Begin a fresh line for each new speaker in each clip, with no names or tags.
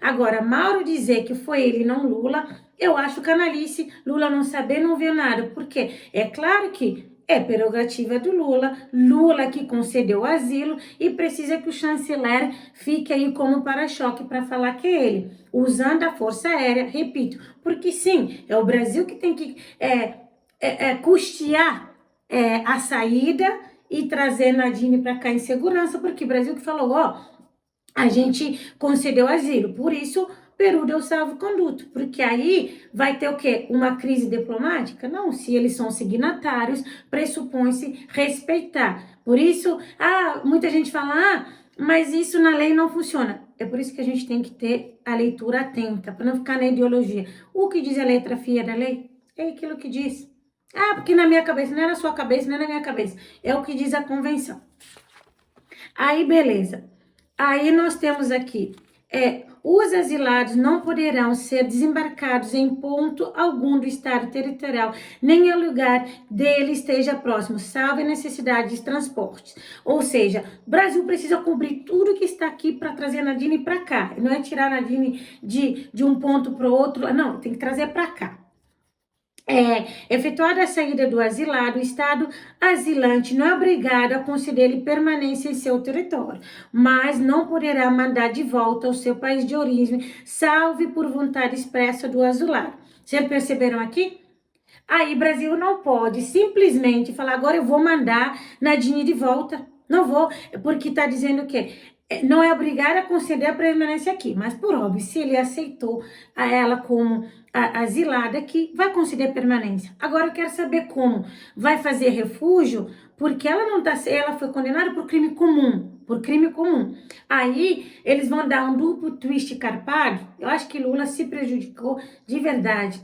Agora, Mauro dizer que foi ele, não Lula, eu acho canalice, Lula não saber, não viu nada. Porque é claro que é prerrogativa do Lula, Lula que concedeu asilo e precisa que o chanceler fique aí como para-choque para falar que é ele, usando a Força Aérea, repito, porque sim, é o Brasil que tem que custear a saída e trazer Nadine para cá em segurança, porque o Brasil que falou, ó, a gente concedeu asilo, por isso Peru deu salvo-conduto, porque aí vai ter o quê? Uma crise diplomática? Não, se eles são signatários, pressupõe-se respeitar. Por isso, muita gente fala, mas isso na lei não funciona. É por isso que a gente tem que ter a leitura atenta, para não ficar na ideologia. O que diz a letra fia da lei é aquilo que diz. Porque na minha cabeça, não é na sua cabeça, não é na minha cabeça. É o que diz a convenção. Aí, beleza. Aí nós temos aqui, os asilados não poderão ser desembarcados em ponto algum do estado territorial, nem em lugar dele esteja próximo, salvo a necessidade de transportes. Ou seja, o Brasil precisa cobrir tudo que está aqui para trazer a Nadine para cá. Não é tirar a Nadine de um ponto para o outro, não, tem que trazer para cá. Efetuada a saída do asilado, o Estado asilante não é obrigado a conceder-lhe permanência em seu território, mas não poderá mandar de volta ao seu país de origem, salve por vontade expressa do asilado. Vocês perceberam aqui? Aí Brasil não pode simplesmente falar, agora eu vou mandar Nadine de volta. Não vou, porque está dizendo o quê? Não é obrigado a conceder a permanência aqui, mas por óbvio, se ele aceitou a ela como asilada aqui, vai conceder permanência. Agora eu quero saber como. Vai fazer refúgio, porque ela não tá, ela foi condenada por crime comum, Aí eles vão dar um duplo twist carpado. Eu acho que Lula se prejudicou de verdade.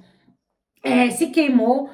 Se queimou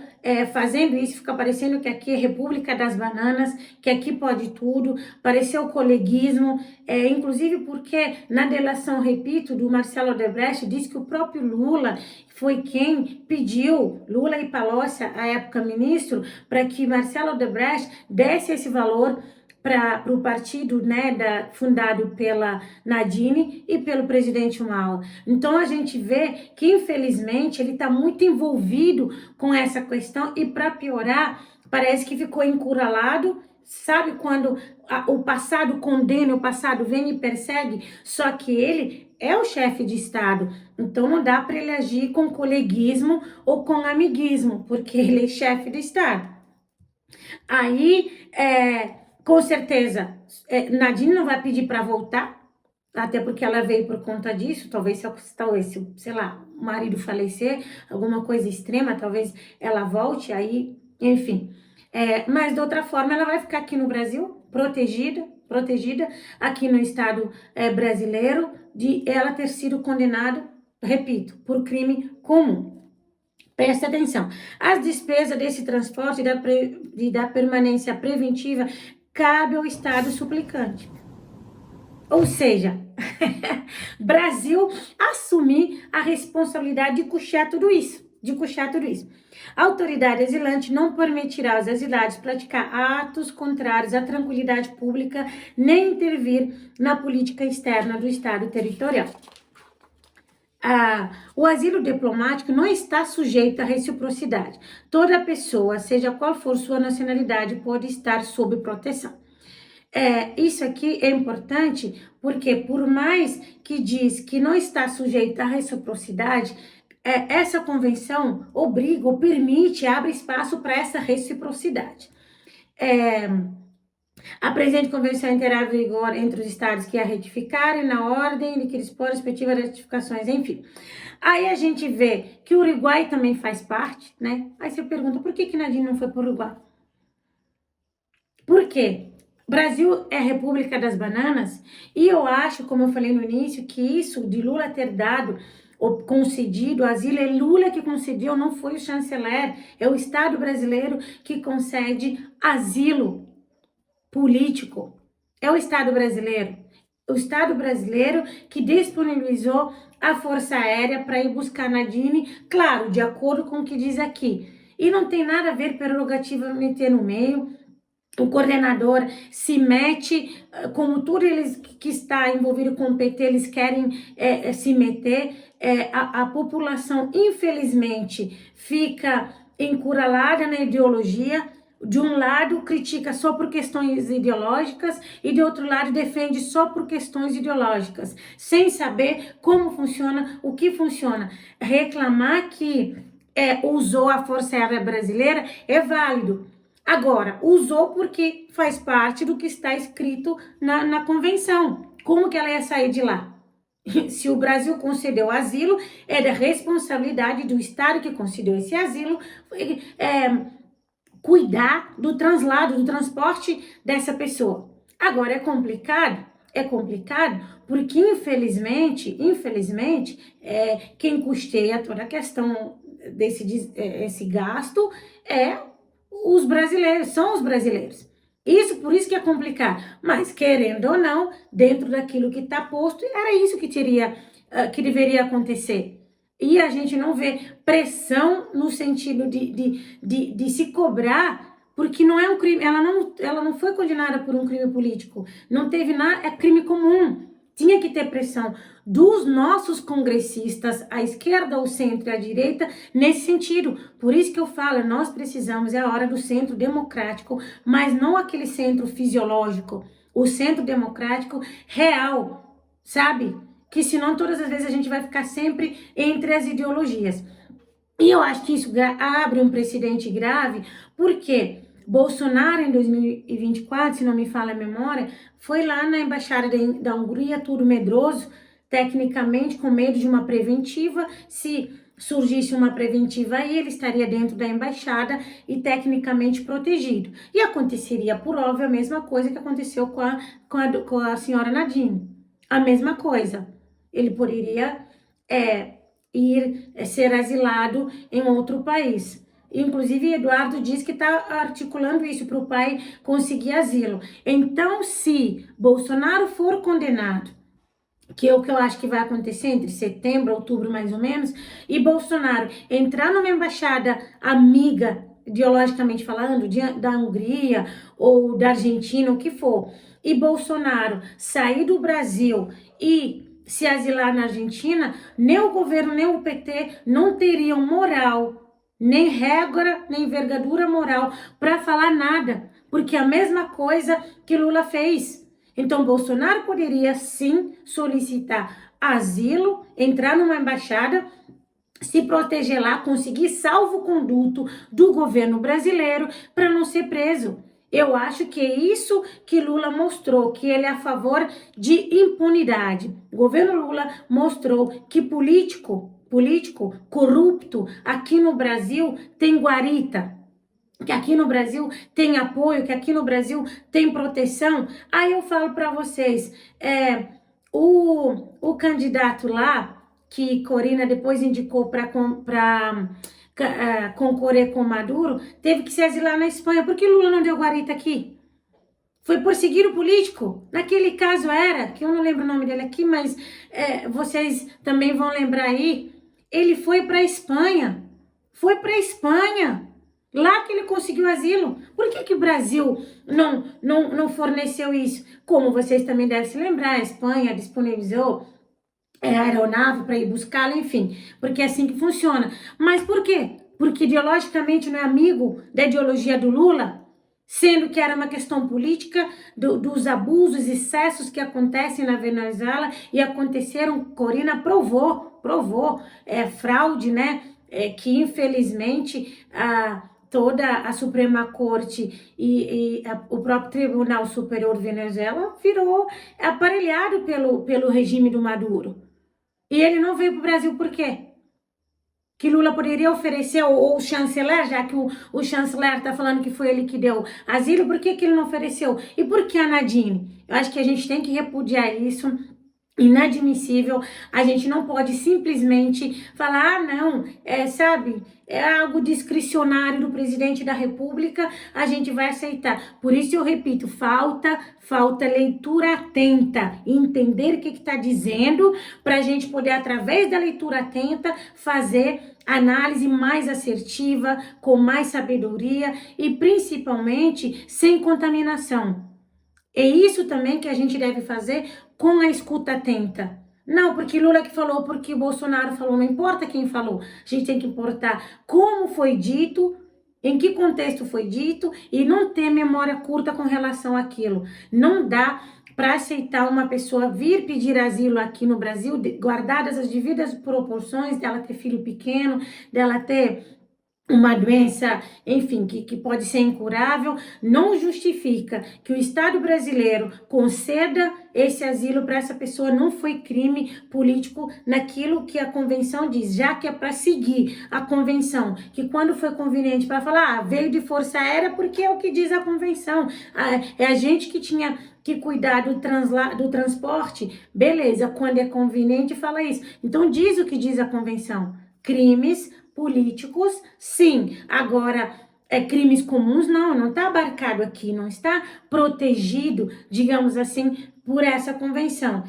fazendo isso, fica parecendo que aqui é República das Bananas, que aqui pode tudo, pareceu coleguismo, inclusive porque na delação, repito, do Marcelo Odebrecht, diz que o próprio Lula foi quem pediu, Lula e Palocci, à época ministro, para que Marcelo Odebrecht desse esse valor para o partido, né, fundado pela Nadine e pelo presidente Mauro. Então a gente vê que infelizmente ele está muito envolvido com essa questão e para piorar parece que ficou encurralado. Sabe quando o passado condena, o passado vem e persegue? Só que ele é o chefe de Estado, então não dá para ele agir com coleguismo ou com amiguismo, porque ele é chefe de Estado. Aí, com certeza, Nadine não vai pedir para voltar, até porque ela veio por conta disso, talvez, sei lá, o marido falecer, alguma coisa extrema, talvez ela volte aí, enfim. Mas de outra forma, ela vai ficar aqui no Brasil, protegida aqui no Estado brasileiro, de ela ter sido condenada, repito, por crime comum. Preste atenção, as despesas desse transporte e da permanência preventiva cabe ao Estado suplicante. Ou seja, Brasil assumir a responsabilidade de custear tudo isso. A autoridade asilante não permitirá aos asilados praticar atos contrários à tranquilidade pública nem intervir na política externa do Estado territorial. O asilo diplomático não está sujeito à reciprocidade. Toda pessoa, seja qual for sua nacionalidade, pode estar sob proteção. Isso aqui é importante porque, por mais que diz que não está sujeito à reciprocidade, essa convenção obriga ou permite, abre espaço para essa reciprocidade. A presente convenção entrará em vigor entre os estados que a ratificarem na ordem de que dispõe respectivas ratificações, enfim. Aí a gente vê que o Uruguai também faz parte, né? Aí você pergunta, por que Nadine não foi para o Uruguai? Por quê? Brasil é a República das Bananas e eu acho, como eu falei no início, que isso de Lula ter dado ou concedido asilo, é Lula que concedeu, não foi o chanceler, é o Estado brasileiro que concede asilo político. É o Estado brasileiro. O Estado brasileiro que disponibilizou a Força Aérea para ir buscar Nadine, claro, de acordo com o que diz aqui. E não tem nada a ver prerrogativa meter no meio. o coordenador se mete, como tudo eles que está envolvido com o PT, eles querem se meter, a população, infelizmente, fica encurralada na ideologia. De um lado, critica só por questões ideológicas e de outro lado, defende só por questões ideológicas, sem saber como funciona, o que funciona. Reclamar que usou a Força Aérea Brasileira é válido. Agora, usou porque faz parte do que está escrito na convenção. Como que ela ia sair de lá? Se o Brasil concedeu asilo, é da responsabilidade do Estado que concedeu esse asilo cuidar do translado, do transporte dessa pessoa. Agora, é complicado porque, infelizmente, quem custeia toda a questão esse gasto os brasileiros, são os brasileiros. Por isso que é complicado. Mas, querendo ou não, dentro daquilo que está posto, era isso que deveria acontecer. E a gente não vê pressão no sentido de se cobrar, porque não é um crime, ela não foi condenada por um crime político, não teve nada, é crime comum. Tinha que ter pressão dos nossos congressistas, à esquerda, ao centro e à direita, nesse sentido. Por isso que eu falo, nós precisamos, é a hora do centro democrático, mas não aquele centro fisiológico, o centro democrático real, sabe? Que senão todas as vezes a gente vai ficar sempre entre as ideologias. E eu acho que isso abre um precedente grave, porque Bolsonaro em 2024, se não me falha a memória, foi lá na embaixada da Hungria, tudo medroso, tecnicamente com medo de uma preventiva. Se surgisse uma preventiva aí, ele estaria dentro da embaixada e tecnicamente protegido. E aconteceria, por óbvio, a mesma coisa que aconteceu com a senhora Nadine. A mesma coisa. Ele poderia ser asilado em outro país. Inclusive, Eduardo diz que está articulando isso para o pai conseguir asilo. Então, se Bolsonaro for condenado, que é o que eu acho que vai acontecer entre setembro, outubro mais ou menos, e Bolsonaro entrar numa embaixada amiga, ideologicamente falando, da Hungria ou da Argentina, o que for, e Bolsonaro sair do Brasil e se asilar na Argentina, nem o governo, nem o PT não teriam moral, nem regra, nem envergadura moral para falar nada, porque é a mesma coisa que Lula fez. Então, Bolsonaro poderia sim solicitar asilo, entrar numa embaixada, se proteger lá, conseguir salvo-conduto do governo brasileiro para não ser preso. Eu acho que é isso que Lula mostrou, que ele é a favor de impunidade. O governo Lula mostrou que político corrupto aqui no Brasil tem guarita, que aqui no Brasil tem apoio, que aqui no Brasil tem proteção. Aí eu falo para vocês, o candidato lá, que Corina depois indicou para concorrer com Maduro, teve que se asilar na Espanha. Por que Lula não deu guarita aqui? Foi por seguir o político? Naquele caso que eu não lembro o nome dele aqui, mas vocês também vão lembrar aí, ele foi para a Espanha. Lá que ele conseguiu asilo. Por que o Brasil não forneceu isso? Como vocês também devem se lembrar, a Espanha disponibilizou aeronave para ir buscá-lo, enfim, porque é assim que funciona. Mas por quê? Porque ideologicamente não é amigo da ideologia do Lula, sendo que era uma questão política dos abusos e excessos que acontecem na Venezuela e aconteceram. Corina provou, fraude, né? Que infelizmente toda a Suprema Corte e o próprio Tribunal Superior de Venezuela virou aparelhado pelo regime do Maduro. E ele não veio para o Brasil por quê? Que Lula poderia oferecer, ou o chanceler, já que o chanceler está falando que foi ele que deu asilo, por que ele não ofereceu? E por que a Nadine? Eu acho que a gente tem que repudiar isso. inadmissível. A gente não pode simplesmente falar, ah, não, sabe, é algo discricionário do presidente da República, a gente vai aceitar. Por isso eu repito, falta leitura atenta, entender o que está dizendo, para a gente poder, através da leitura atenta, fazer análise mais assertiva, com mais sabedoria e principalmente sem contaminação. É isso também que a gente deve fazer com a escuta atenta. Não, porque Lula que falou, porque Bolsonaro falou, não importa quem falou. A gente tem que importar como foi dito, em que contexto foi dito e não ter memória curta com relação àquilo. Não dá para aceitar uma pessoa vir pedir asilo aqui no Brasil, guardadas as devidas proporções, dela ter filho pequeno, dela ter uma doença, enfim, que pode ser incurável, não justifica que o Estado brasileiro conceda esse asilo para essa pessoa. Não foi crime político naquilo que a convenção diz, já que é para seguir a convenção, que quando foi conveniente para falar, veio de força aérea, porque é o que diz a convenção, é a gente que tinha que cuidar do transporte, beleza, quando é conveniente fala isso. Então diz o que diz a convenção, crimes políticos, sim. Agora, crimes comuns, não está abarcado aqui, não está protegido, digamos assim, por essa convenção.